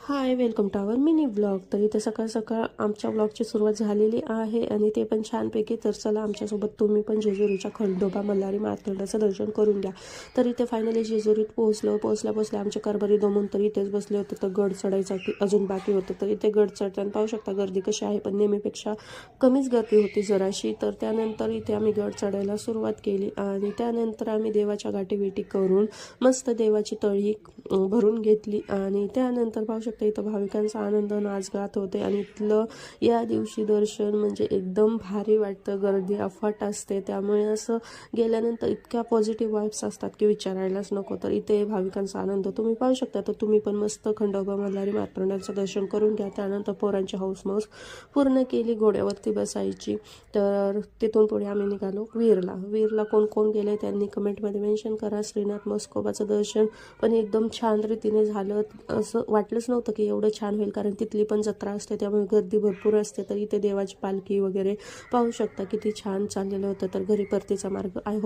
High, welcome to our mini vlog. तर इथे सकाळ सकाळ आमच्या व्लॉगची सुरुवात झालेली आहे आणि ते पण छानपैकी. तर चला आमच्यासोबत तुम्ही पण जेजुरीच्या खंडोबा मल्हारी मार्तंडाचं दर्शन करून घ्या. तर इथे फायनली जेजुरीत पोहोचल्या आमचे कारभारी दमून तर इथेच बसले होते. तर गड चढायसाठी अजून बाकी होतं. तर इथे गड चढताना पाहू शकता गर्दी कशी आहे, पण नेहमीपेक्षा कमीच गर्दी होती जराशी. तर त्यानंतर इथे आम्ही गड चढायला सुरुवात केली आणि त्यानंतर आम्ही देवाच्या गाठीभेटी करून मस्त देवाची तळी भरून घेतली आणि त्यानंतर पाहू शकता इथं भाविकांचा आनंद नाच गात होते आणि इथलं या दिवशी दर्शन म्हणजे एकदम भारी वाटतं. गर्दी अफाट असते, त्यामुळे असं गेल्यानंतर इतक्या पॉझिटिव्ह वाईब्स असतात की विचारायलाच नको. तर इथे भाविकांचा आनंद तुम्ही पाहू शकता. तर तुम्ही पण मस्त खंडोबा मल्हारी मार्तंडाचं दर्शन करून घ्या. त्यानंतर पोरांची हौसमौस पूर्ण केली, घोड्यावरती बसायची. तर तिथून पुढे आम्ही निघालो वीरला कोण कोण गेले त्यांनी कमेंटमध्ये मेन्शन करा. श्रीनाथ मस्कोबाचं दर्शन पण एकदम छान रीतीने झालं. असं वाटलंच नव्हतं की एवढं छान होईल, कारण तिथली पण जत्रा असते त्यामुळे गर्दी भरपूर असते. तर इथे देवाची पालखी वगैरे पाहू शकता किती छान चाललेलं होतं. तर घरी परतीचा मार्ग